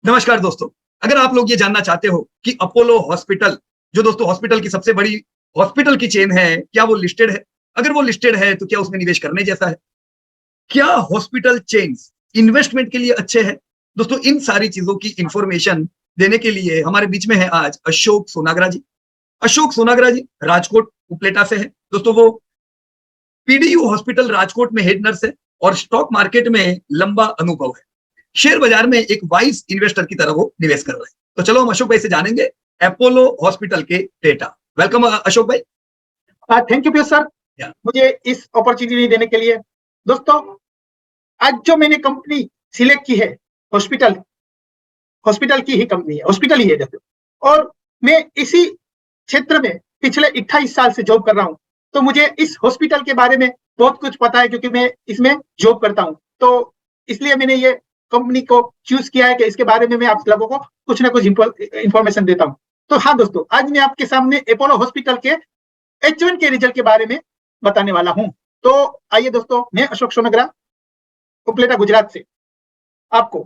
नमस्कार दोस्तों। अगर आप लोग ये जानना चाहते हो कि अपोलो हॉस्पिटल, जो दोस्तों हॉस्पिटल की सबसे बड़ी हॉस्पिटल की चेन है, क्या वो लिस्टेड है? अगर वो लिस्टेड है तो क्या उसमें निवेश करने जैसा है? क्या हॉस्पिटल चेन्स इन्वेस्टमेंट के लिए अच्छे हैं? दोस्तों इन सारी चीजों की इंफॉर्मेशन देने के लिए हमारे बीच में है आज अशोक सोनाग्रा जी। अशोक सोनाग्रा जी राजकोट उपलेटा से है। दोस्तों वो पीडीयू हॉस्पिटल राजकोट में हेड नर्स है और स्टॉक मार्केट में लंबा अनुभव है। शेयर बाजार में एक वाइस इन्वेस्टर की तरह वो निवेश कर रहे हैं। तो चलो हम अशोक भाई से जानेंगे अपोलो हॉस्पिटल के डेटा। वेलकम अशोक भाई। थैंक यू पीयूष सर, या मुझे इस अपॉर्चुनिटी देने के लिए। दोस्तों, आज जो मैंने कंपनी सिलेक्ट की है, हॉस्पिटल हॉस्पिटल की ही कंपनी है, हॉस्पिटल ही है दोस्तों। और मैं इसी क्षेत्र में पिछले 28 साल से जॉब कर रहा हूँ, तो मुझे इस हॉस्पिटल के बारे में बहुत कुछ पता है, क्योंकि मैं इसमें जॉब करता हूँ। तो इसलिए मैंने ये कंपनी को चूज किया है कि इसके बारे में मैं आप लोगों को कुछ ना कुछ इंफॉर्मेशन देता हूँ। तो हाँ दोस्तों, आज मैं आपके सामने अपोलो हॉस्पिटल के H1 के रिजल्ट के बारे में बताने वाला हूं। तो आइए दोस्तों, मैं अशोक सोनग्रा, उपलेटा गुजरात से आपको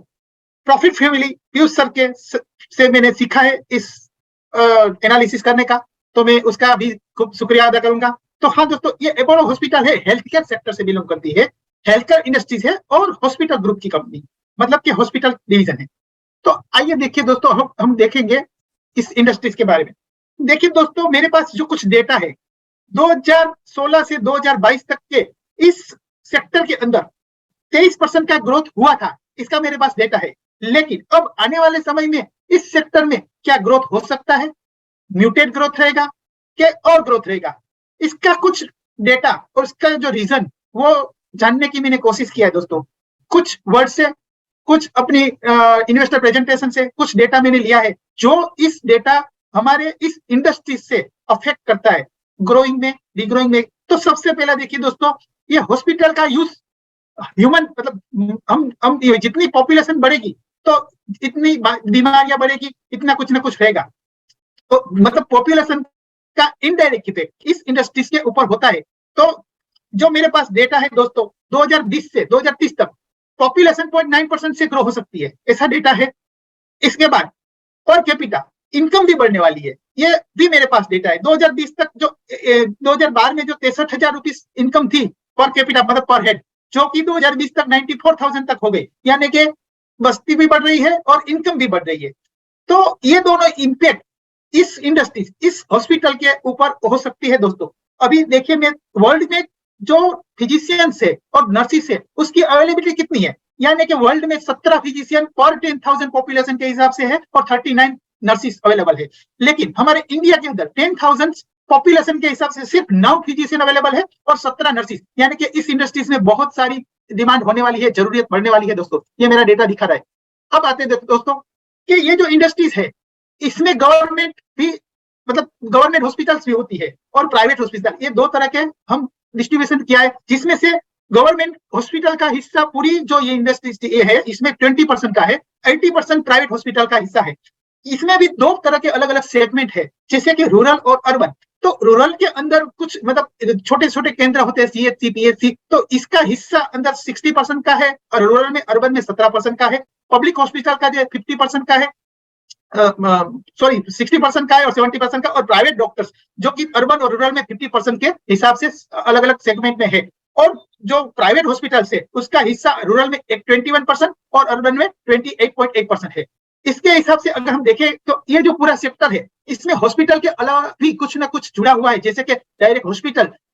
प्रॉफिट फैमिली पीयूष सर के से मैंने सीखा है इस एनालिसिस करने का, तो मैं उसका भी खूब शुक्रिया अदा करूंगा। तो हाँ दोस्तों, ये अपोलो हॉस्पिटल है, हेल्थ केयर सेक्टर से बिलोंग करती है, हेल्थ केयर इंडस्ट्रीज है और हॉस्पिटल ग्रुप की कंपनी, मतलब कि हॉस्पिटल डिवीजन है। तो आइए देखिए दोस्तों, हम देखेंगे इस इंडस्ट्रीज के बारे में। देखिए दोस्तों, मेरे पास जो कुछ डेटा है 2016 से 2022 तक के, इस सेक्टर के अंदर 23% का ग्रोथ हुआ था, इसका मेरे पास डेटा है। लेकिन अब आने वाले समय में इस सेक्टर में क्या ग्रोथ हो सकता है? म्यूटेड ग्रोथ रहेगा क्या और ग्रोथ रहेगा? इसका कुछ डेटा और इसका जो रीजन, वो जानने की मैंने कोशिश किया है दोस्तों। कुछ वर्ड से, कुछ अपनी इन्वेस्टर प्रेजेंटेशन से कुछ डेटा मैंने लिया है, जो इस डेटा हमारे इस इंडस्ट्री से अफेक्ट करता है, ग्रोइंग में, डिग्रोइंग में। तो सबसे पहला देखिए दोस्तों, ये हॉस्पिटल का यूज ह्यूमन, मतलब हम जितनी पॉपुलेशन बढ़ेगी तो इतनी बीमारियां बढ़ेगी, इतना कुछ ना कुछ रहेगा। तो मतलब पॉपुलेशन का इनडायरेक्ट इफेक्ट इस इंडस्ट्रीज के ऊपर होता है। तो जो मेरे पास डेटा है दोस्तों, 2020 से 2030 तक पॉपुलेशन 0.9% से ग्रो हो सकती है, ऐसा डेटा है। इसके बाद पर कैपिटा इनकम भी बढ़ने वाली है, ये भी मेरे पास डेटा है। 2020 तक जो 2012 में जो 63,000 रुपीज इनकम थी पर कैपिटा, मतलब पर हेड, जो कि 2020 तक 94,000 तक हो गई, यानी कि बस्ती भी बढ़ रही है और इनकम भी बढ़ रही है। तो ये दोनों इम्पैक्ट इस इंडस्ट्री, इस हॉस्पिटल के ऊपर हो सकती है दोस्तों। अभी देखिए, मैं वर्ल्ड में जो फिजिशियंस है और नर्सिस है, उसकी अवेलेबिलिटी कितनी है, यानी कि वर्ल्ड में 17 फिजिशियन पर 10,000 पॉपुलेशन के हिसाब से है और 39 नर्सिस अवेलेबल है। लेकिन हमारे इंडिया के अंदर 10,000 पॉपुलेशन के हिसाब से सिर्फ 9 फिजिशियन अवेलेबल है और 17 नर्सिस, यानी कि इस इंडस्ट्रीज में बहुत सारी डिमांड होने वाली है, जरूरत बढ़ने वाली है दोस्तों। ये मेरा डेटा दिखा रहा है। अब आते हैं दोस्तों कि ये जो इंडस्ट्रीज है, इसमें गवर्नमेंट भी, मतलब गवर्नमेंट हॉस्पिटल्स भी होती है और प्राइवेट हॉस्पिटल, ये दो तरह के हम डिस्ट्रीब्यूशन किया है, जिसमें से गवर्नमेंट हॉस्पिटल का हिस्सा पूरी जो ये इंडस्ट्री ये है, इसमें 20% का है, 80% प्राइवेट हॉस्पिटल का हिस्सा है। इसमें भी दो तरह के अलग अलग सेगमेंट है, जैसे कि रूरल और अर्बन। तो रूरल के अंदर कुछ, मतलब छोटे छोटे केंद्र होते हैं, सीएचसी, पीएचसी, तो इसका हिस्सा अंदर 60% का है और रूरल में, अर्बन में 17% का है। पब्लिक हॉस्पिटल का जो 50% का है, सॉरी 60% का है और 70% का, और प्राइवेट डॉक्टर्स जो कि अर्बन और रूरल में 50% के हिसाब से अलग अलग सेगमेंट में है। और जो प्राइवेट हॉस्पिटल है, उसका हिस्सा रूरल में 21% और अर्बन में 28.8% है। इसके हिसाब से अगर हम देखें तो ये जो पूरा सेक्टर है, इसमें हॉस्पिटल के अलावा भी कुछ ना कुछ जुड़ा हुआ है, जैसे कि डायरेक्ट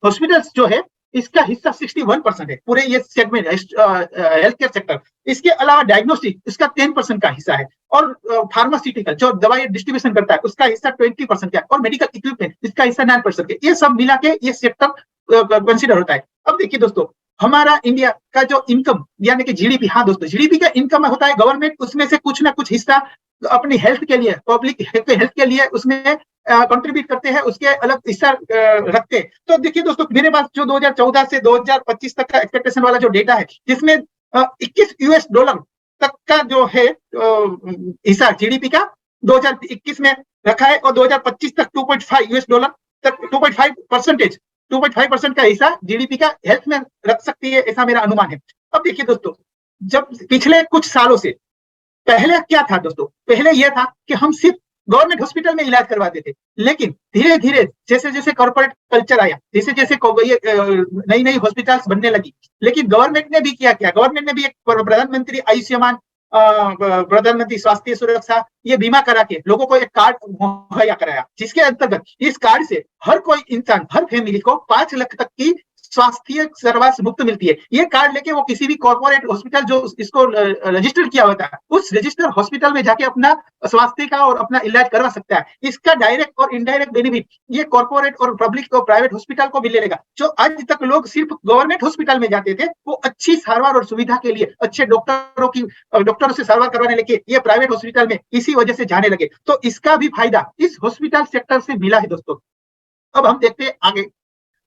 हॉस्पिटल्स जो है, इसका हिस्सा 61% है, पूरे ये सेगमेंट हेल्थ केयर सेक्टर। इसके अलावा डायग्नोस्टिक, इसका 10% का हिस्सा है, और फार्मास्यूटिकल जो दवाई डिस्ट्रीब्यूशन करता है, उसका हिस्सा 20% का है, और मेडिकल इक्विपमेंट, इसका हिस्सा 9% का। ये सब मिला के ये सेक्टर कंसिडर होता है। अब देखिए दोस्तों, हमारा इंडिया का जो इनकम, यानी कि जीडीपी, हाँ दोस्तों, जीडीपी का इनकम होता है गवर्नमेंट, उसमें से कुछ ना कुछ हिस्सा अपनी हेल्थ के लिए, पब्लिक हेल्थ के लिए उसमें कंट्रीब्यूट करते हैं, उसके अलग हिस्सा रखते हैं। तो देखिए दोस्तों, मेरे पास जो 2014 से 2025 तक का एक्सपेक्टेशन वाला जो डेटा है, जिसमें 21 यूएस डॉलर तक का जो है हिस्सा जीडीपी का 2021 में रखा है, और 2025 तक 2.5 यूएस डॉलर तक, 2.5% का हिस्सा जीडीपी का हेल्थ में रख सकती है, ऐसा मेरा अनुमान है। अब देखिए दोस्तों, जब पिछले कुछ सालों से पहले क्या था दोस्तों, पहले यह था कि हम सिर्फ गवर्नमेंट हॉस्पिटल में इलाज करवाते थे, लेकिन धीरे धीरे जैसे जैसे कॉर्पोरेट कल्चर आया, जैसे जैसे नई नई हॉस्पिटल्स बनने लगी, लेकिन गवर्नमेंट ने भी किया, गवर्नमेंट ने भी एक प्रधानमंत्री आयुष्मान प्रधानमंत्री स्वास्थ्य सुरक्षा ये बीमा करा के लोगों को एक कार्ड मुहैया कराया, जिसके अंतर्गत इस कार्ड से हर कोई इंसान, हर फैमिली को 5 लाख तक की स्वास्थ्य सेवा मुफ्त मिलती है। ये कार्ड लेके वो किसी भी कॉर्पोरेट हॉस्पिटल जो इसको रजिस्टर किया होता है, उस रजिस्टर हॉस्पिटल में जाके अपना स्वास्थ्य का और अपना इलाज करवा सकता है। इसका डायरेक्ट और इनडायरेक्ट बेनिफिट ये कॉर्पोरेट और पब्लिक और प्राइवेट हॉस्पिटल को मिलेगा। जो आज तक लोग सिर्फ गवर्नमेंट हॉस्पिटल में जाते थे, वो अच्छी सारवार और सुविधा के लिए अच्छे डॉक्टरों से सारवार करवाने लगे, ये प्राइवेट हॉस्पिटल में इसी वजह से जाने लगे। तो इसका भी फायदा इस हॉस्पिटल सेक्टर से मिला है दोस्तों। अब हम देखते हैं आगे।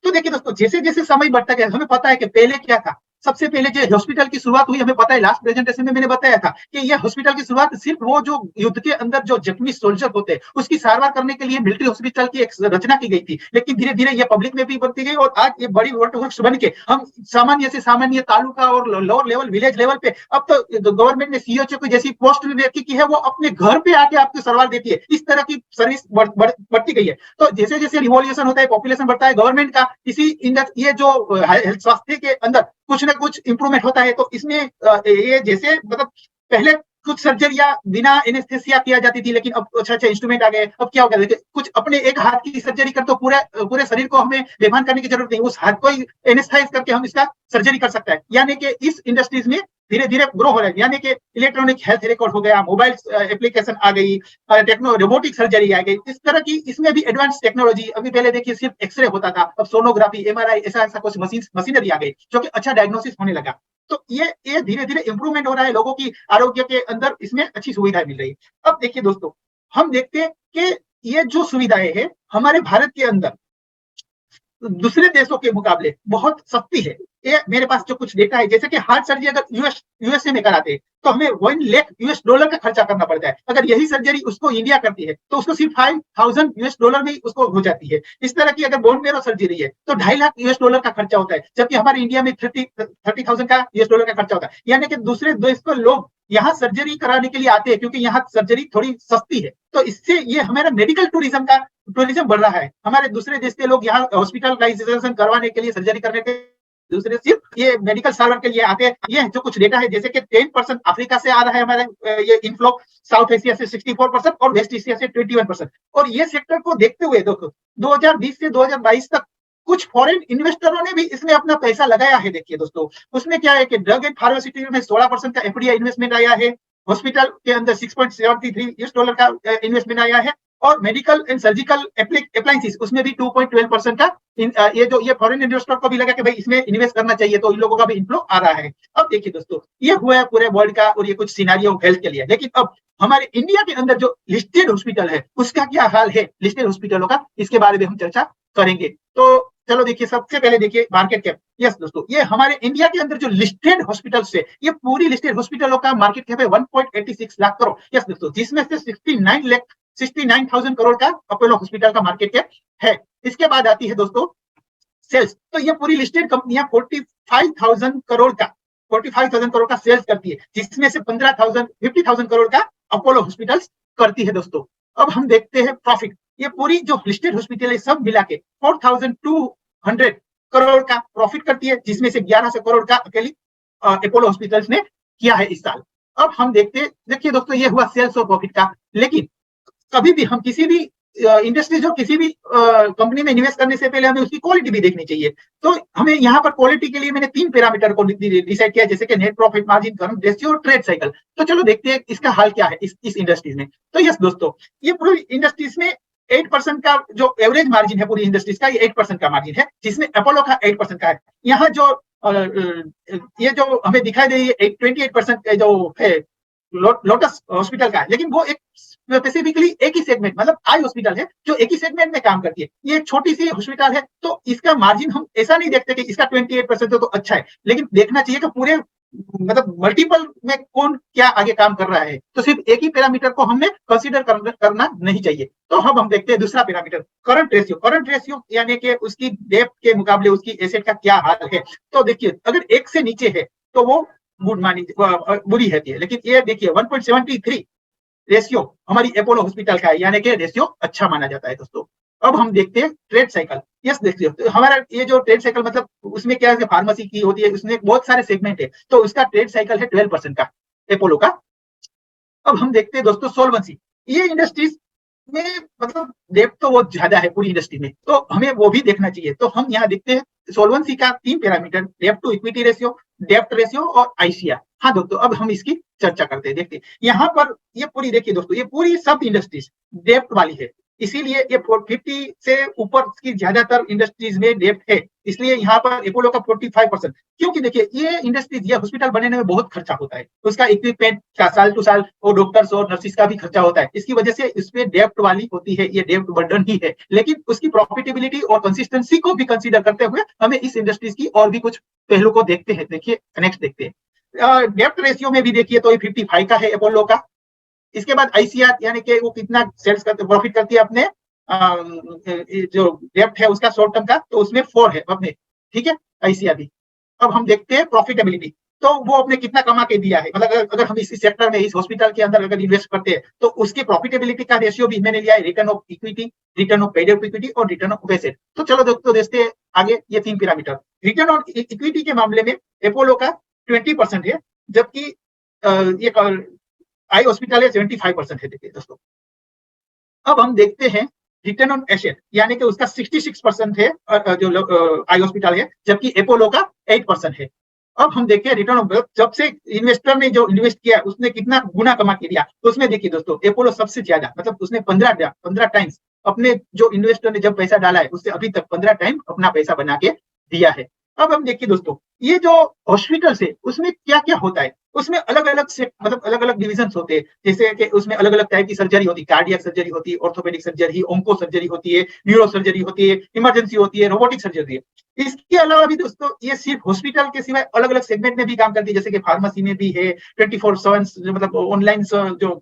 तो देखिए दोस्तों, जैसे जैसे समय बढ़ता गया, हमें पता है कि पहले क्या था। सबसे पहले जो हॉस्पिटल की शुरुआत हुई, हमें पता है लास्ट प्रेजेंटेशन में मैंने बताया था कि यह हॉस्पिटल की शुरुआत सिर्फ वो जो युद्ध के अंदर जो जख्मी सोल्जर होते हैं उसकी सारवार करने के लिए मिलिट्री हॉस्पिटल की एक रचना की गई थी। लेकिन धीरे धीरे ये पब्लिक में भी बढ़ती गई और आज ये बड़ी वर्क्स बन के हम सामान्य से सामान्य तालुका और लोअर लेवल विलेज लेवल पे अब तो गवर्नमेंट ने सीएचओ की जैसी पोस्ट भी रखी की है, वो अपने घर पे आके आपको सारवार देती है। इस तरह की सर्विस बढ़ती गई है। तो जैसे जैसे रिवॉल्यूशन होता है, पॉपुलेशन बढ़ता है, गवर्नमेंट का इसी ये जो हेल्थ स्वास्थ्य के अंदर कुछ ना कुछ इंप्रूवमेंट होता है। तो इसमें ये जैसे मतलब पहले कुछ सर्जरियां बिना एनेस्थेसिया किया जाती थी, लेकिन अब अच्छे इंस्ट्रूमेंट आ गए। अब क्या हो गया, कुछ अपने एक हाथ की सर्जरी कर तो पूरे शरीर को हमें बेभान करने की जरूरत नहीं, उस हाथ को ही एनेस्थाइज करके हम इसका सर्जरी कर सकते हैं। यानी कि इस इंडस्ट्रीज में धीरे धीरे ग्रो हो रहा है। यानी कि इलेक्ट्रॉनिक हेल्थ रिकॉर्ड हो गया, मोबाइल एप्लीकेशन आ गई, रोबोटिक सर्जरी आ गई। इस तरह की इसमें भी एडवांस टेक्नोलॉजी। अभी पहले देखिए सिर्फ एक्सरे होता था, अब सोनोग्राफी, एमआरआई ऐसा कुछ मशीनरी आ गई जो कि अच्छा डायग्नोसिस होने लगा। तो ये धीरे धीरे इंप्रूवमेंट हो रहा है, लोगों की आरोग्य के अंदर इसमें अच्छी सुविधाएं मिल रही है। अब देखिए दोस्तों, हम देखते हैं कि ये जो सुविधाएं है हमारे भारत के अंदर दूसरे देशों के मुकाबले बहुत सस्ती है। ये मेरे पास जो कुछ डेटा है, जैसे कि हार्ट सर्जरी अगर यूएसए में कराते हैं तो हमें $1 लाख का खर्चा करना पड़ता है। अगर यही सर्जरी उसको इंडिया करती है तो उसको सिर्फ $5,000 में उसको हो जाती है। इस तरह की अगर बोन मेरो सर्जरी है तो $2.5 लाख का खर्चा होता है, जबकि हमारे इंडिया में 30,000 का $US का खर्चा होता है। यानी कि दूसरे देश को लोग यहाँ सर्जरी कराने के लिए आते हैं क्योंकि यहाँ सर्जरी थोड़ी सस्ती है। तो इससे ये हमारा मेडिकल टूरिज्म बढ़ रहा है। हमारे दूसरे देश के लोग यहाँ हॉस्पिटलाइजेशन करवाने के लिए, सर्जरी करने के दूसरे सिर्फ ये मेडिकल सार्वर के लिए आते हैं। ये जो कुछ डेटा है, जैसे कि 10% अफ्रीका से आ रहा है हमारे ये इनफ्लो, साउथ एशिया से 64% और वेस्ट एशिया से 21%। और ये सेक्टर को देखते हुए देखो 2020 से 2022 तक कुछ फॉरेन इन्वेस्टरों ने भी इसमें अपना पैसा लगाया है। देखिए दोस्तों, उसमें क्या है कि ड्रग एंड फार्मास्यूटिकल में 16% का एफडीआई इन्वेस्टमेंट आया है, हॉस्पिटल के अंदर $6.73 का इन्वेस्टमेंट आया है, और मेडिकल एंड सर्जिकल अप्लायंसेस उसमें भी 2.12% का ये फॉरेन इन्वेस्टर को भी लगा कि भाई इसमें इन्वेस्ट करना चाहिए, तो इन लोगों का भी इनफ्लो आ रहा है। अब देखिए दोस्तों, ये हुआ है पूरे वर्ल्ड का और ये कुछ सिनेरियो हेल्थ के लिए। लेकिन अब हमारे इंडिया के अंदर जो लिस्टेड हॉस्पिटल है उसका क्या हाल है, लिस्टेड हॉस्पिटलों का, इसके बारे में हम चर्चा करेंगे। तो चलो देखिए, सबसे पहले देखिए मार्केट कैप। यस दोस्तों, ये हमारे इंडिया के अंदर जो लिस्टेड हॉस्पिटल्स है, ये पूरी लिस्टेड हॉस्पिटलों का मार्केट कैप है 1.86 लाख करोड़। यस दोस्तों, जिसमें से 69,000 करोड़ का अपोलो हॉस्पिटल का मार्केट कैप है। इसके बाद आती है दोस्तों सेल्स। तो ये पूरी लिस्टेड कंपनियां 45,000 करोड़ का सेल्स करती है, जिसमें से 50,000 करोड़ का अपोलो हॉस्पिटल्स करती है दोस्तों। अब हम देखते हैं प्रॉफिट। ये पूरी जो लिस्टेड हॉस्पिटल है सब मिला के 4,200 करोड़ का प्रॉफिट करती है, जिसमें से 1100 करोड़ का अकेली अपोलो हॉस्पिटल्स ने किया है इस साल। अब हम देखिए दोस्तों, ये हुआ सेल्स और प्रॉफिट का। लेकिन कभी भी हम किसी भी इंडस्ट्रीज और किसी भी कंपनी में इन्वेस्ट करने से पहले हमें उसकी क्वालिटी भी देखनी चाहिए। तो हमें यहाँ पर क्वालिटी के लिए मैंने 3 पैरामीटर को डिसाइड किया, जैसे कि net profit margin, current ratio और ट्रेड साइकिल। तो चलो देखते हैं इसका हाल क्या है इस इंडस्ट्रीज में। तो यस दोस्तों, ये पूरी इंडस्ट्रीज में 8% का जो एवरेज मार्जिन है पूरी इंडस्ट्रीज का, ये 8% का मार्जिन है, जिसमें अपोलो का 8% का है। यहाँ जो ये जो हमें दिखाई दे रही है 28% जो है लोटस हॉस्पिटल का है, लेकिन वो एक स्पेसिफिकली एक ही सेगमेंट, मतलब आई हॉस्पिटल है जो एक ही सेगमेंट में काम करती है। ये एक छोटी सी हॉस्पिटल है, तो इसका मार्जिन हम ऐसा नहीं देखते कि इसका 28% तो अच्छा है, लेकिन देखना चाहिए कि पूरे मतलब मल्टीपल में कौन क्या आगे काम कर रहा है। तो सिर्फ एक ही पैरामीटर को हमें कंसीडर करना नहीं चाहिए। तो हम देखते हैं दूसरा पैरामीटर, करंट रेशियो, यानी कि उसकी डेब्ट के मुकाबले उसकी एसेट का क्या हाल है। तो देखिए, अगर 1 से नीचे है तो वो गुड मानी बुरी रहती है। लेकिन ये देखिए 1.73 रेशियो हमारी अपोलो हॉस्पिटल का है, यानी कि रेशियो अच्छा माना जाता है दोस्तों। अब हम देखते हैं ट्रेड साइकिल। यस देखिए, तो हमारा ये जो ट्रेड साइकिल मतलब उसमें क्या है, फार्मेसी की होती है, उसमें बहुत सारे सेगमेंट है, तो उसका ट्रेड साइकिल है 12% का अपोलो का। अब हम देखते हैं दोस्तों सोल्वेंसी। ये इंडस्ट्रीज में मतलब डेप्थ तो बहुत ज्यादा है पूरी इंडस्ट्री में, तो हमें वो भी देखना चाहिए। तो हम यहाँ देखते हैं सोल्वेंसी का 3 parameter, depth to equity ratio, depth ratio और आईसीआर। हाँ दोस्तों, अब हम इसकी चर्चा करते हैं। देखते हैं यहाँ पर ये पूरी, देखिए दोस्तों, ये पूरी सब इंडस्ट्रीज डेप्थ वाली है, इसीलिए ये 50 से ऊपर की ज्यादातर इंडस्ट्रीज में डेप्थ है, इसलिए यहाँ पर अपोलो का 45%। क्योंकि देखिए ये इंडस्ट्रीज, ये हॉस्पिटल बनने में बहुत खर्चा होता है, उसका इक्विपमेंट का साल टू साल और डॉक्टर्स और नर्सिस का भी खर्चा होता है, इसकी वजह से इसमें डेप्थ वाली होती है, ये डेप्थ बर्डन ही है। लेकिन उसकी प्रॉफिटेबिलिटी और कंसिस्टेंसी को भी कंसीडर करते हुए हमें इस इंडस्ट्रीज की और भी कुछ पहलू को देखते हैं। देखिए नेक्स्ट देखते हैं, डेप्थ रेशियो में भी देखिए तो ये 55 का है अपोलो का। इसके बाद आईसीआर यानी कि वो कितना सेल्स करते, प्रॉफिट करती है अपने जो डेप्थ है उसका शॉर्ट टर्म का, तो उसमें 4 है अपने, ठीक है आईसीआर भी। अब हम देखते हैं प्रॉफिटेबिलिटी, तो वो अपने कितना कमा के दिया है, मतलब अगर हम इस सेक्टर में, इस हॉस्पिटल के अंदर अगर इन्वेस्ट करते हैं तो उसकी प्रॉफिटेबिलिटी का रेशियो भी मैंने लिया है, return of equity, return of paid of equity और रिटर्न ऑफ एसेट। तो चलो दोस्तों देखते हैं आगे ये 3 पैरामीटर। रिटर्न ऑन इक्विटी के मामले में अपोलो का 20% है, जबकि ये आई हॉस्पिटल है 75% है। देखिए दोस्तों, अब हम देखते हैं रिटर्न ऑन एसेट, यानी कि उसका 66% है जो आई हॉस्पिटल है, जबकि अपोलो का 8% है। अब हम देखते हैं रिटर्न ऑफ वेल्थ, जब से इन्वेस्टर ने जो इन्वेस्ट किया उसने कितना गुना कमा के दिया, तो उसमें देखिए दोस्तों अपोलो सबसे ज्यादा, मतलब उसने 15 टाइम्स अपने जो इन्वेस्टर ने जब पैसा डाला है उससे अभी तक 15 टाइम अपना पैसा बना के दिया है। अब हम देखिए दोस्तों, ये जो हॉस्पिटल है उसमें क्या क्या होता है, उसमें अलग अलग से मतलब अलग अलग डिविजन होते हैं, जैसे कि उसमें अलग अलग टाइप की सर्जरी होती है, कार्डियक सर्जरी होती है, ऑर्थोपेडिक सर्जरी, ओंको सर्जरी होती है, न्यूरो सर्जरी होती है, इमरजेंसी होती है, रोबोटिक सर्जरी होती है। इसके अलावा भी दोस्तों ये सिर्फ हॉस्पिटल के सिवाय अलग अलग सेगमेंट में भी काम करती है, जैसे कि फार्मेसी में भी है, 24/7 मतलब ऑनलाइन जो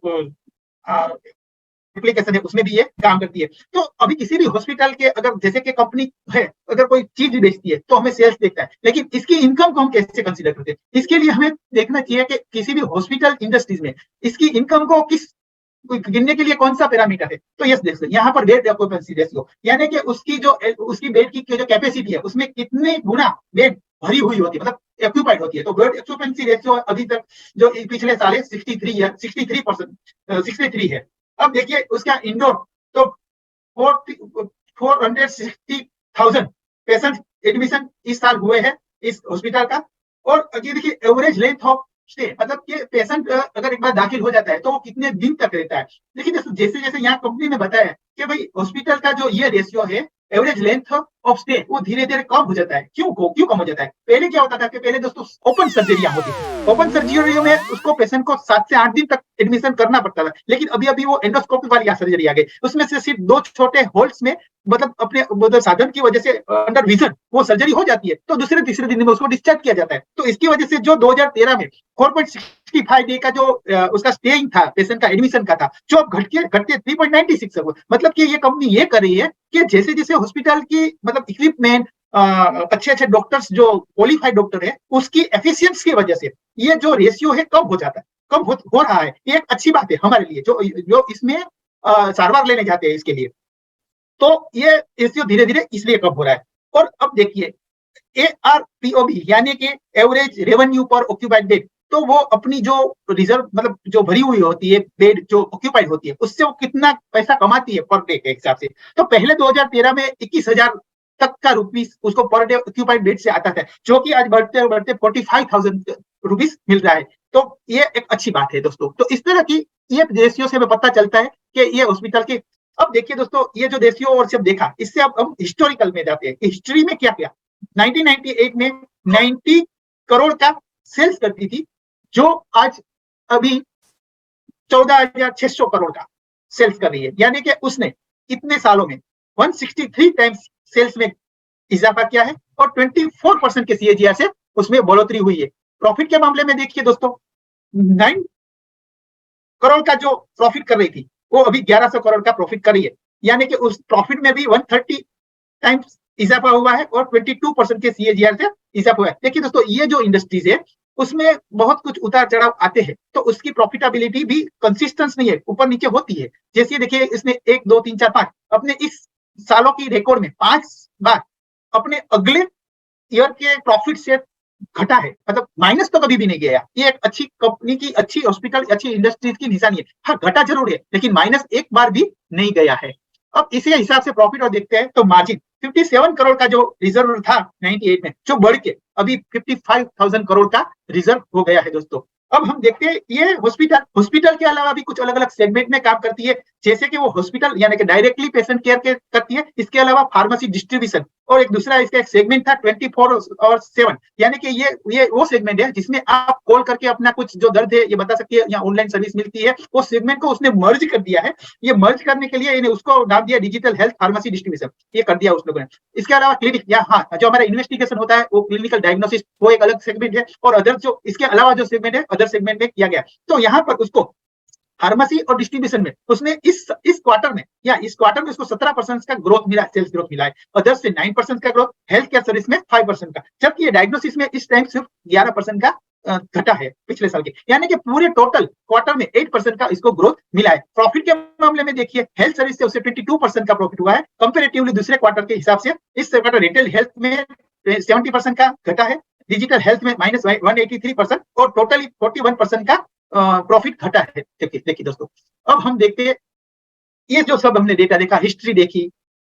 एप्लीकेशन है उसमें भी ये काम करती है। तो अभी किसी भी हॉस्पिटल के अगर जैसे कि कंपनी है, अगर कोई चीज बेचती है तो हमें सेल्स देखता है, लेकिन इसकी इनकम को हम कैसे कंसीडर करते हैं, इसके लिए हमें देखना चाहिए कि किसी भी हॉस्पिटल इंडस्ट्रीज में इसकी इनकम को किस गिनने के लिए कौन सा पैरामीटर है। तो यस देखते हैं यहाँ पर बेड ऑक्यूपेंसी रेशियो, यानी कि उसकी बेड की जो कैपेसिटी है उसमें कितने गुना बेड भरी हुई होती है, मतलब ऑक्यूपाइड होती है। तो बेड ऑक्यूपेंसी रेशियो अभी तक जो पिछले साल है 63 है। अब देखिए उसका इंडोर, तो 460,000 पेशेंट एडमिशन इस साल हुए हैं इस हॉस्पिटल का। और ये देखिए एवरेज लेंथ ऑफ स्टे, मतलब कि पेशेंट अगर एक बार दाखिल हो जाता है तो वो कितने दिन तक रहता है। लेकिन जैसे जैसे यहाँ कंपनी ने बताया कि भाई हॉस्पिटल का जो ये रेशियो है एवरेज लेंथ ऑफ स्टे, वो धीरे धीरे कम हो जाता है। क्यों कम हो जाता है? पहले क्या होता था कि पहले दोस्तों ओपन सर्जरियां होती थी, ओपन सर्जरियों में उसको पेशेंट को 7 से 8 दिन तक एडमिशन करना पड़ता था। लेकिन अभी अभी वो एंडोस्कोपी वाली सर्जरी आ गई, उसमें से सिर्फ 2 छोटे होल्स में मतलब अपने साधन की वजह से अंडर विजन वो सर्जरी हो जाती है, तो दूसरे तीसरे दिन में उसको डिस्चार्ज किया जाता है। तो इसकी वजह से जो 2013 में 4.65 डे का जो उसका स्टेइंग था पेशेंट का एडमिशन का था, जो अब घटके 3.96 है। मतलब कि ये कंपनी ये कर रही है कि जैसे जैसे हॉस्पिटल की मतलब इक्विपमेंट अच्छे अच्छे डॉक्टर्स जो क्वालिफाइड डॉक्टर है उसकी एफिशिएंसी की वजह से ये जो रेशियो है कम हो जाता है, कम हो रहा है। ये एक अच्छी बात है हमारे लिए जो इसमें सारवार लेने जाते हैं इसके लिए। तो ये रेशियो धीरे धीरे इसलिए कम हो रहा है। और अब देखिए ARPOB यानी कि एवरेज रेवेन्यू पर ऑक्यूपाइड बेड, तो वो अपनी जो रिजर्व मतलब जो भरी हुई होती है बेड जो ऑक्यूपाइड होती है उससे वो कितना पैसा कमाती है पर डे के हिसाब से। तो पहले 2013 में 21,000 तक का रुपीस उसको पर डे ऑक्यूपाइड बेड से आता था, जो कि आज बढ़ते बढ़ते 45,000 रुपीस मिल रहा है। तो ये एक अच्छी बात है दोस्तों। तो इस तरह की ये रेशियो से हमें पता चलता है कि ये हॉस्पिटल के। अब देखिए दोस्तों ये जो रेशियो और सब देखा, इससे अब हम हिस्टोरिकल में जाते हैं। हिस्ट्री में क्या क्या 1998 में 90 करोड़ का सेल्स करती थी, जो आज अभी 14,600 करोड़ का सेल्स कर रही है। यानी कि उसने इतने सालों में 163 टाइम्स सेल्स में इजाफा किया है और 24% के CAGR से उसमें बढ़ोतरी हुई है। प्रॉफिट के मामले में देखिए दोस्तों 9 करोड़ का जो प्रॉफिट कर रही थी वो अभी 1100 करोड़ का प्रॉफिट कर रही है। यानी कि उस प्रॉफिट में भी 130 टाइम्स इजाफा हुआ है और 22% के CAGR से इजाफा हुआ है। देखिए दोस्तों ये जो इंडस्ट्रीज है उसमें बहुत कुछ उतार चढ़ाव आते हैं, तो उसकी प्रॉफिटेबिलिटी भी कंसिस्टेंस नहीं है, ऊपर नीचे होती है। जैसे देखिए इसने 1 2 3 4 5 अपने इस सालों की रिकॉर्ड में 5 बार अपने अगले ईयर के प्रॉफिट से घटा है, मतलब माइनस तो कभी भी नहीं गया। ये एक अच्छी कंपनी की, अच्छी हॉस्पिटल, अच्छी इंडस्ट्रीज की निशानी है। हाँ, घटा जरूर है, लेकिन माइनस एक बार भी नहीं गया है। अब इसी हिसाब से प्रॉफिट और देखते हैं, तो मार्जिन 57 करोड़ का जो रिजर्व था 98 में, जो बढ़ के अभी 55,000 करोड़ का रिजर्व हो गया है दोस्तों। अब हम देखते हैं ये हॉस्पिटल के अलावा भी कुछ अलग अलग सेगमेंट में काम करती है, जैसे कि वो हॉस्पिटल यानी कि डायरेक्टली पेशेंट केयर के करती है, इसके अलावा फार्मेसी डिस्ट्रीब्यूशन, और एक दूसरा इसका एक सेगमेंट था 24/7, यानी कि ये वो सेगमेंट है जिसमें आप कॉल करके अपना कुछ जो दर्द है ये बता सकती है, या ऑनलाइन सर्विस मिलती है। वो सेगमेंट को उसने मर्ज कर दिया है। ये मर्ज करने के लिए उसको नाम दिया डिजिटल हेल्थ फार्मेसी डिस्ट्रीब्यूशन, ये कर दिया उस लोगों ने। इसके अलावा क्लिनिक, या हाँ, जो हमारा इन्वेस्टिगेशन होता है वो क्लिनिकल डायग्नोसिस, वो एक अलग सेगमेंट है, और अदर जो इसके अलावा जो सेगमेंट है अदर सेगमेंट में किया गया। तो यहाँ पर उसको फार्मेसी और डिस्ट्रीब्यूशन में उसने इस क्वार्टर में, या इस क्वार्टर में उसको 17% का ग्रोथ मिला, सेल्स ग्रोथ मिला है। अदर से 9% का ग्रोथ, हेल्थ केयर सर्विस में 5% का, जबकि ये डायग्नोसिस में इस टाइम सिर्फ 11% का घटा है पिछले साल के, यानी कि पूरे टोटल क्वार्टर में 8% का इसको ग्रोथ मिला है। प्रॉफिट के मामले में देखिए, हेल्थ सर्विस से उसे 22% का प्रॉफिट हुआ है कंपेरेटिवली दूसरे क्वार्टर के हिसाब से। इस क्वार्टर रिटेल हेल्थ में 70% का घटा है, डिजिटल हेल्थ में -183%, और टोटली 41% का प्रॉफिट घटा है। देखिए दोस्तों, अब हम देखते हैं ये जो सब हमने डेटा देखा, हिस्ट्री देखी,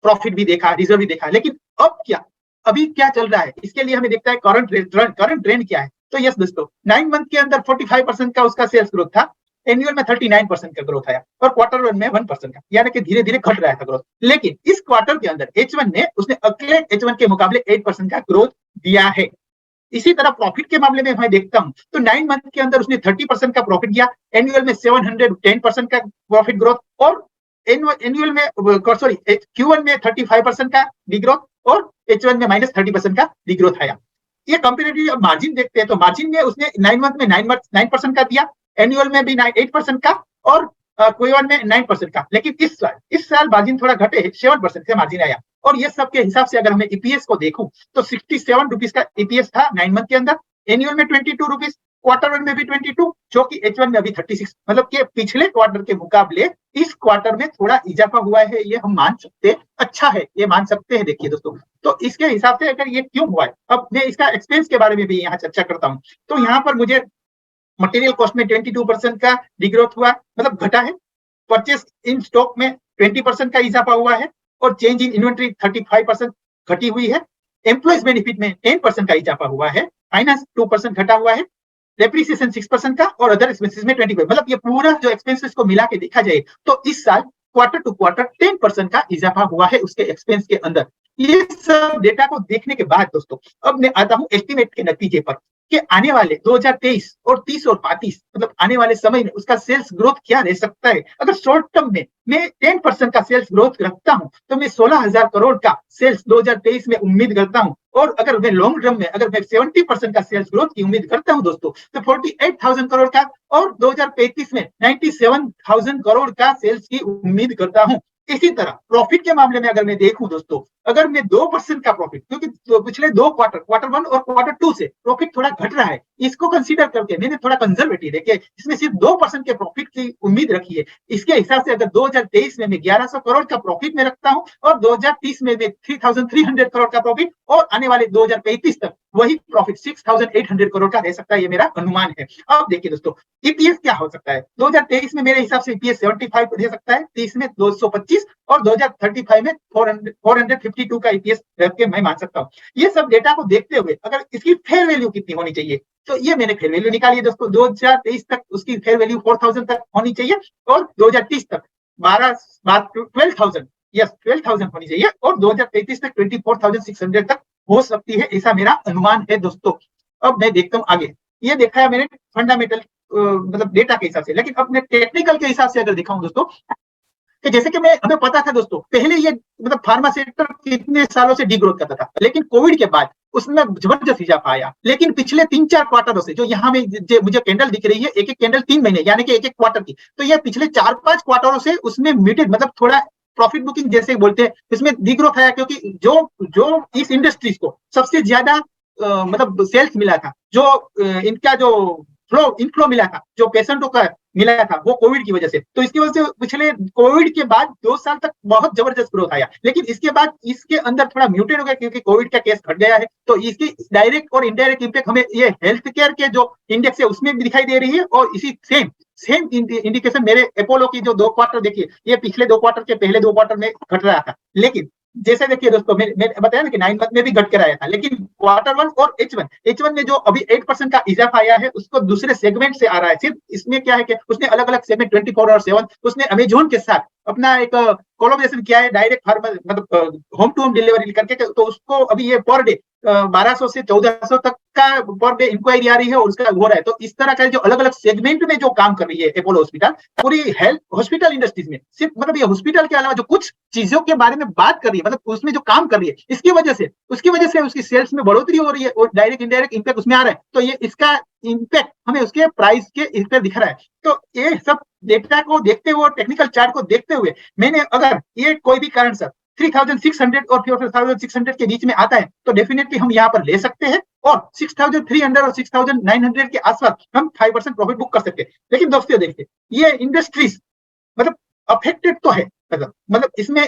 प्रॉफिट भी देखा, रिजर्व भी देखा, लेकिन अब क्या, अभी क्या चल रहा है, इसके लिए हमें देखता है करंट ट्रेंड क्या है। तो यस दोस्तों, 9 मंथ के अंदर 45% का उसका सेल्स ग्रोथ था, एनुअल में 39% का ग्रोथ आया, और क्वार्टर वन में 1% का, यानी कि धीरे धीरे घट रहा था ग्रोथ। लेकिन इस क्वार्टर के अंदर H1 ने उसने अगले H1 के मुकाबले 8% का ग्रोथ दिया है। इसी तरह प्रॉफिट के मामले में मैं देखता हूं, तो 9 मंथ के अंदर उसने 30% का प्रॉफिट दिया, एनुअल में 710% का प्रॉफिट ग्रोथ, और एनुअल में सॉरी Q1 में 35% का डिग्रोथ, और H1 में -30% का डिग्रोथ आया। ये कंपेरेटिव मार्जिन देखते हैं, तो मार्जिन में उसने 9 मंथ में 9% का दिया, एनुअल में भी 8% का, और Q1 में 9% का। लेकिन इस साल मार्जिन थोड़ा घटे, 7% से मार्जिन आया। और ये सब के हिसाब से अगर हमें ईपीएस को देखूं, तो 67 रुपीज का ईपीएस था 9 मंथ के अंदर, एनुअल में 22 रुपीज, क्वार्टर वन में भी 22, जो कि H1 में अभी 36, मतलब कि पिछले क्वार्टर के मुकाबले इस क्वार्टर में थोड़ा इजाफा हुआ है, ये हम मान सकते हैं, अच्छा है, ये मान सकते हैं। देखिए दोस्तों, तो इसके हिसाब से अगर ये क्यों हुआ है, अब मैं इसका एक्सपेंस के बारे में भी यहाँ चर्चा करता हूँ। तो यहाँ पर मुझे मटेरियल कॉस्ट में 22% का डिग्रोथ हुआ, मतलब घटा है। परचेस इन स्टॉक में 20% का इजाफा हुआ है, और चेंज इन इन्वेंट्री 35% घटी हुई है। एम्प्लॉइज बेनिफिट में 10% का इजाफा हुआ है, फाइनेंस 2% घटा हुआ है, डेप्रिसिएशन 6% का, और अदर एक्सपेंसेस में 25%। मतलब ये पूरा जो एक्सपेंसेस को मिला के देखा जाए, तो इस साल क्वार्टर टू क्वार्टर 10% का इजाफा हुआ है उसके एक्सपेंस के अंदर। ये सब डेटा को देखने के बाद दोस्तों, अब मैं आता हूं एस्टिमेट के नतीजे पर, कि आने वाले 2023 और 30 और 35, मतलब आने वाले समय में उसका सेल्स ग्रोथ क्या रह सकता है। अगर शॉर्ट टर्म में मैं 10% का सेल्स ग्रोथ रखता हूं, तो मैं 16,000 करोड़ का सेल्स 2023 में उम्मीद करता हूं। और अगर मैं लॉन्ग टर्म में अगर मैं 70% का सेल्स ग्रोथ की उम्मीद करता हूं दोस्तों, तो 48,000 करोड़ का, और 2035 में 97,000 करोड़ का सेल्स की उम्मीद करता हूं। इसी तरह प्रॉफिट के मामले में अगर मैं देखूं दोस्तों, अगर मैं 2% का प्रॉफिट, क्योंकि पिछले दो क्वार्टर वन और क्वार्टर टू से प्रॉफिट थोड़ा घट रहा है, इसको कंसीडर करके मैंने थोड़ा कंजर्वेटिव है कि इसमें सिर्फ 2% के प्रॉफिट की उम्मीद रखी है। इसके हिसाब से अगर 2023 में मैं 1100 करोड़ का प्रॉफिट में रखता हूं, और 2030 में मैं 3,300 करोड़ का प्रॉफिट, और आने वाले 2035 तक वही प्रॉफिट 6,800 करोड़ का रह सकता है, ये मेरा अनुमान है। अब देखिए दोस्तों, ईपीएस क्या हो सकता है 2023 में, मेरे हिसाब से ईपीएस 75 रह सकता है, 30 में 225, और 2035 में 452 का ईपीएस रख के मैं मान सकता हूँ। ये सब डेटा को देखते हुए अगर इसकी फेयर वैल्यू कितनी होनी चाहिए, तो ये मैंने फेयर वैल्यू निकाली है दोस्तों। 2023 तक उसकी फेयर वैल्यू 4,000 तक होनी चाहिए, और 2030 तक 12,000 यस 12,000 होनी चाहिए, और 2033 तक 24,600 तक हो सकती है, ऐसा मेरा अनुमान है दोस्तों। अब मैं देखता हूँ आगे, ये देखा है मैंने फंडामेंटल मतलब डेटा के हिसाब से, लेकिन अब मैं टेक्निकल के हिसाब से अगर दिखाऊं दोस्तों, कि जैसे कि मैं हमें पता था दोस्तों, पहले ये मतलब फार्मा सेक्टर कितने सालों से डिग्रोथ करता था, लेकिन कोविड के बाद उसमें जबरदस्त इजाफा आया। लेकिन पिछले 3-4 क्वार्टरों से, जो यहाँ में मुझे कैंडल दिख रही है, एक एक कैंडल 3 महीने यानी कि एक एक क्वार्टर की, तो ये पिछले 4-5 क्वार्टरों से उसमें म्यूटेड, मतलब थोड़ा प्रॉफिट बुकिंग जैसे बोलते हैं, इसमें डिग्रोथ आया, क्योंकि जो जो इस इंडस्ट्रीज को सबसे ज्यादा मतलब सेल्स मिला था, जो इनका जो इनफ्लो मिला था, जो पेशेंटों का मिला था, वो कोविड की वजह से। तो इसकी वजह से पिछले कोविड के बाद 2 साल तक बहुत जबरदस्त ग्रोथ आया, लेकिन इसके बाद इसके अंदर थोड़ा म्यूटेट हो गया क्योंकि कोविड का केस घट गया है। तो इसकी डायरेक्ट और इनडायरेक्ट इम्पैक्ट हमें ये हेल्थ केयर के जो इंडेक्स है उसमें भी दिखाई दे रही है, और इसी सेम इंडिकेशन मेरे अपोलो की जो 2 क्वार्टर देखिए, ये पिछले 2 क्वार्टर के पहले 2 क्वार्टर में घट रहा था, लेकिन जैसे देखिए दोस्तों, मैंने बताया ना कि 9 मंथ में भी घट कर आया था, लेकिन Q1 और H1 में जो अभी 8% का इजाफा आया है, उसको दूसरे सेगमेंट से आ रहा है। सिर्फ इसमें क्या है कि उसने अलग अलग सेगमेंट 24/7 उसने अमेजोन के साथ अपना एक कोलैबोरेशन किया है, डायरेक्ट फार्मर मतलब होम टू होम डिलीवरी करके, तो उसको अभी ये पर डे 1200 से 1400 तक का पर डे इंक्वायरी आ रही है और उसका हो रहा है। तो इस तरह का जो अलग अलग सेगमेंट में जो काम कर रही है अपोलो हॉस्पिटल, पूरी हेल्थ हॉस्पिटल इंडस्ट्रीज में, सिर्फ मतलब ये हॉस्पिटल के अलावा जो कुछ चीजों के बारे में बात कर रही है, मतलब उसमें जो काम कर रही है, इसकी वजह से उसकी सेल्स में बढ़ोतरी हो रही है और डायरेक्ट इनडायरेक्ट इम्पैक्ट उसमें आ रहा है। तो ये इसका इम्पैक्ट हमें उसके प्राइस के इस पर दिख रहा है। तो ये सब डेटा को देखते हुए, टेक्निकल चार्ट को देखते हुए, मैंने अगर ये कोई भी कारण सर 3600 और 4600 के बीच में आता है, तो डेफिनेटली हम यहाँ पर ले सकते हैं, और 6300 और 6900 के आसपास हम 5% प्रॉफिट बुक कर सकते हैं। लेकिन दोस्तों देखिए, ये इंडस्ट्रीज मतलब अफेक्टेड तो है, मतलब इसमें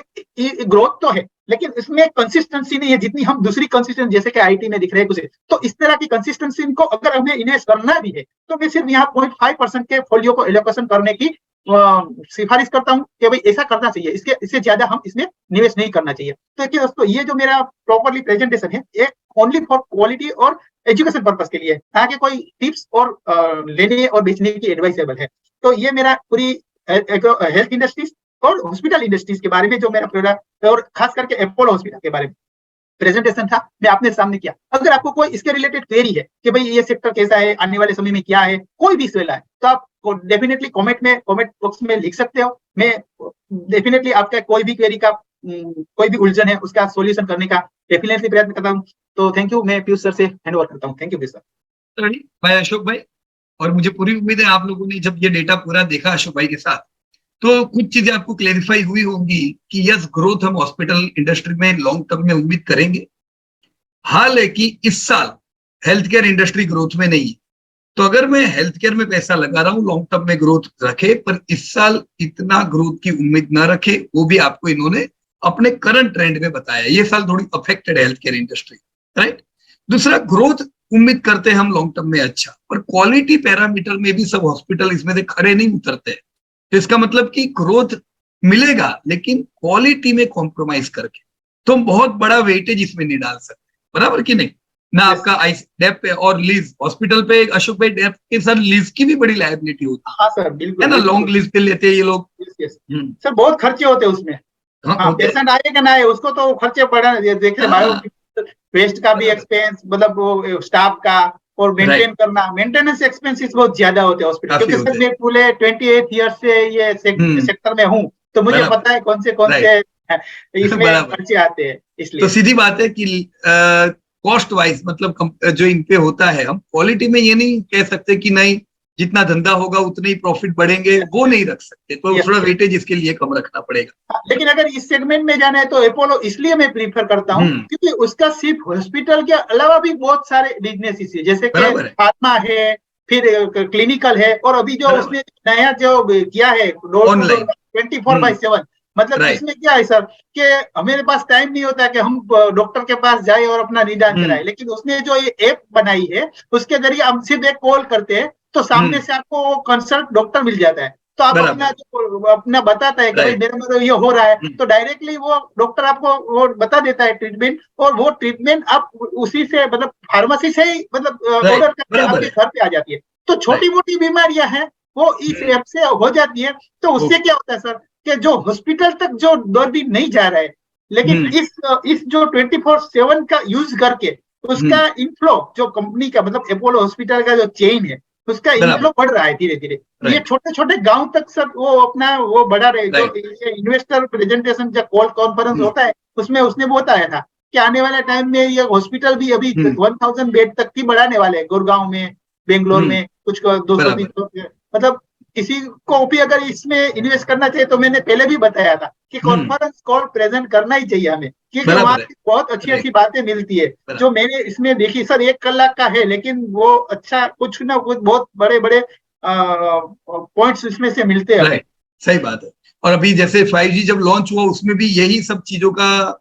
ग्रोथ तो है, लेकिन इसमें कंसिस्टेंसी नहीं है जितनी हम दूसरी कंसिस्टेंसी जैसे कि आईटी में दिख रहे हैं कुछ। तो इस तरह की कंसिस्टेंसी को अगर हमें इन्वेस्ट करना भी है, तो मैं सिर्फ यहाँ 0.5% के फोलियो को एलोकेशन करने की सिफारिश करता हूं कि भाई ऐसा करना चाहिए, इससे ज्यादा हम इसमें निवेश नहीं करना चाहिए। तो देखिए दोस्तों, ये जो मेरा प्रॉपरली प्रेजेंटेशन है, ये ओनली फॉर क्वालिटी और एजुकेशन पर्पज के लिए है, ताकि कोई टिप्स और लेने और बेचने की एडवाइसेबल है। तो ये मेरा पूरी हेल्थ इंडस्ट्रीज और हॉस्पिटल इंडस्ट्रीज के बारे में जो मेरा प्रोडक्ट और खास करके अपोलो हॉस्पिटल के बारे में प्रेजेंटेशन था, मैं आपने सामने किया। अगर आपको कोई इसके रिलेटेड क्वेरी है कि भाई ये सेक्टर कैसा है, आने वाले समय में क्या है, कोई भी सवाल है, तो आप डेफिनेटली कमेंट बॉक्स में लिख सकते हो। मैं डेफिनेटली आपका कोई भी क्वेरी का कोई भी उलझन है उसका सॉल्यूशन करने का डेफिनेटली प्रयत्न करता हूँ। तो थैंक यू, मैं पीयूष सर से हैंड ओवर करता हूँ। Thank you sir. भाई अशोक भाई, और मुझे पूरी उम्मीद है आप लोगों ने जब ये डेटा पूरा देखा अशोक भाई के साथ, तो कुछ चीजें आपको क्लेरिफाई हुई होंगी कि यस, ग्रोथ हम हॉस्पिटल इंडस्ट्री में लॉन्ग टर्म में उम्मीद करेंगे। हाल है कि इस साल हेल्थ केयर इंडस्ट्री ग्रोथ में नहीं है, तो अगर मैं हेल्थ केयर में पैसा लगा रहा हूं, लॉन्ग टर्म में ग्रोथ रखे, पर इस साल इतना ग्रोथ की उम्मीद ना रखे। वो भी आपको इन्होंने अपने करंट ट्रेंड में बताया, ये साल थोड़ी अफेक्टेड है हेल्थ केयर इंडस्ट्री, राइट। दूसरा, ग्रोथ उम्मीद करते हैं हम लॉन्ग टर्म में अच्छा, पर क्वालिटी पैरामीटर में भी सब हॉस्पिटल इसमें से खड़े नहीं उतरते। तो इसका मतलब कि ग्रोथ मिलेगा लेकिन क्वालिटी में कॉम्प्रोमाइज करके, तो हम बहुत बड़ा वेटेज इसमें नहीं डाल सकते, बराबर कि नहीं ना। आपका डेप पे और लीज हॉस्पिटल पे अशोक भाई, डेप के साथ लीज की भी बड़ी लायबिलिटी होती हाँ सर, बिल्कुल है ना, लॉन्ग लीज पे लेते हैं ये लोग। सर बहुत खर्चे होते हैं उसमें। हाँ, पेशेंट आए कि ना आए, उसको तो खर्चे पड़े, देख रहे बायो वेस्ट का भी एक्सपेंस, मतलब वो स्टाफ का, और मेंटेन करना, मेंटेनेंस एक्सपेंसेस बहुत ज्यादा होते हैं हॉस्पिटल, क्योंकि सर मैं पूरे 28 ईयर से ये सेक्टर में हूँ, तो मुझे पता है कौन से इसमें खर्चे आते हैं। इसलिए तो सीधी बात है कि कॉस्ट वाइज मतलब जो इन पे होता है, हम क्वालिटी में ये नहीं कह सकते कि नहीं जितना धंधा होगा उतने ही प्रॉफिट बढ़ेंगे, वो नहीं रख सकते, तो थोड़ा वेटेज इसके लिए कम रखना पड़ेगा। लेकिन अगर इस सेगमेंट में जाना है तो अपोलो इसलिए मैं प्रीफर करता हूँ क्योंकि उसका सिर्फ हॉस्पिटल के अलावा भी बहुत सारे बिजनेस है, जैसे कि फार्मा है, फिर क्लिनिकल है, और अभी जो उसने नया जो किया है 24/7, मतलब इसमें क्या है सर कि हमारे पास टाइम नहीं होता कि हम डॉक्टर के पास जाए और अपना निदान कराए, लेकिन उसने जो ये ऐप बनाई है उसके जरिए हम सिर्फ एक कॉल करते हैं तो सामने से आपको वो कंसल्ट डॉक्टर मिल जाता है। तो आप अपना बताता है कि भाई मेरे में ये हो रहा है, तो डायरेक्टली वो डॉक्टर आपको वो बता देता है ट्रीटमेंट, और वो ट्रीटमेंट आप उसी से मतलब फार्मेसी से ही मतलब ऑर्डर करके आपके घर पे आ जाती है। तो छोटी मोटी बीमारियां हैं वो इस ऐप से हो जाती है। तो उससे क्या होता है सर कि जो हॉस्पिटल तक जो दर्दी नहीं जा रहा है, लेकिन इस जो 24/7 का यूज करके उसका इनफ्लो जो कंपनी का मतलब अपोलो हॉस्पिटल का जो चेन है उसका इनफ्लो बढ़ रहा है धीरे धीरे। ये छोटे छोटे गांव तक सब वो अपना वो बढ़ा रहे। जो इन्वेस्टर प्रेजेंटेशन जब कॉल कॉन्फ्रेंस होता है उसमें उसने बताया था कि आने वाले टाइम में ये हॉस्पिटल भी अभी 1000 बेड तक की बढ़ाने वाले हैं, गुड़गांव में, बेंगलोर में कुछ 220, मतलब किसी को भी अगर इसमें इन्वेस्ट करना चाहिए तो मैंने पहले भी बताया था कि कॉन्फ्रेंस कॉल प्रेजेंट करना ही चाहिए हमें, क्योंकि वहाँ बराबर है, बहुत अच्छी अच्छी बातें मिलती है बराबर। जो मैंने इसमें देखी। सर 1 कलाक का है लेकिन वो अच्छा कुछ ना कुछ बहुत बड़े बड़े पॉइंट्स इसमें से मिलते हैं हमें। राइट, सही बात है। और अभी जैसे 5G जब लॉन्च हुआ उसमें भी यही सब चीजों का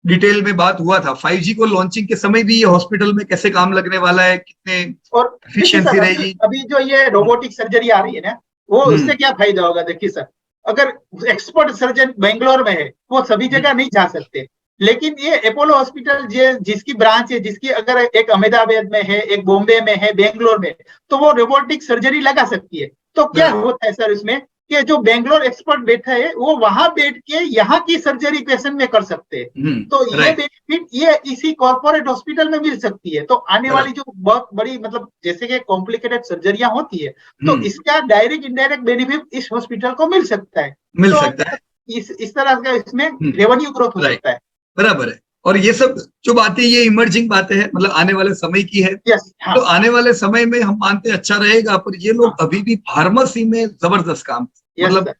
डिटेल में बात हुआ था। 5G को लॉन्चिंग के समय भी ये हॉस्पिटल में कैसे काम लगने वाला है, कितने और देखिए एफिशिएंसी सर रहेगी। अभी जो ये रोबोटिक सर्जरी आ रही है ना, वो उससे क्या फायदा होगा। देखिए सर, अगर एक्सपर्ट सर्जन बेंगलोर में है वो सभी जगह नहीं जा सकते, लेकिन ये अपोलो हॉस्पिटल जिसकी ब्रांच है, जिसकी अगर एक अहमदाबाद में है, एक बॉम्बे में है, बेंगलोर में, तो वो रोबोटिक सर्जरी लगा सकती है। तो क्या होता है सर इसमें कि जो बेंगलोर एक्सपर्ट बैठा है वो वहां बैठ के यहाँ की सर्जरी पेशेंट में कर सकते हैं। तो ये बेनिफिट ये इसी कॉर्पोरेट हॉस्पिटल में मिल सकती है। तो आने वाली जो बहुत बड़ी मतलब जैसे कि कॉम्प्लिकेटेड सर्जरियां होती है तो इसका डायरेक्ट इनडायरेक्ट बेनिफिट इस हॉस्पिटल को मिल सकता है। मिल सकता है, इस तरह का इसमें रेवेन्यू ग्रोथ हो सकता है। बराबर है। और ये सब जो बातें ये इमर्जिंग बातें हैं, मतलब आने वाले समय की है। तो आने वाले समय में हम मानते हैं अच्छा रहेगा, पर ये लोग अभी भी फार्मेसी में जबरदस्त काम, मतलब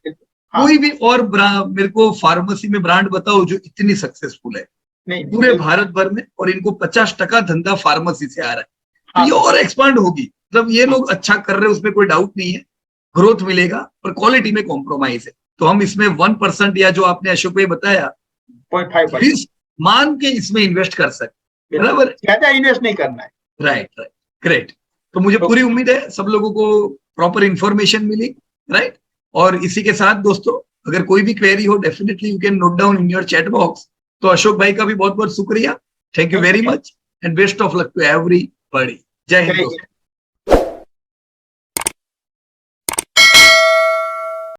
कोई भी और मेरे को फार्मेसी में ब्रांड बताओ जो इतनी सक्सेसफुल है पूरे भारत भर में, और इनको 50% धंधा फार्मेसी से आ रहा है। तो ये और एक्सपांड होगी, मतलब ये लोग अच्छा कर रहे हैं, उसमें कोई डाउट नहीं है। ग्रोथ मिलेगा पर क्वालिटी में कॉम्प्रोमाइज है। तो हम इसमें 1% या जो आपने अशोक भाई बताया 0.5% मान के इसमें इन्वेस्ट कर सकते, बराबर, ज्यादा इन्वेस्ट नहीं करना है। Right, great. तो मुझे पूरी उम्मीद है सब लोगों को प्रॉपर इंफॉर्मेशन मिली, राइट। और इसी के साथ दोस्तों अगर कोई भी क्वेरी हो definitely you can note down in your chat box. तो अशोक भाई का भी बहुत बहुत शुक्रिया, thank you very much and best of luck to everybody. Jai Hind दोस्तों।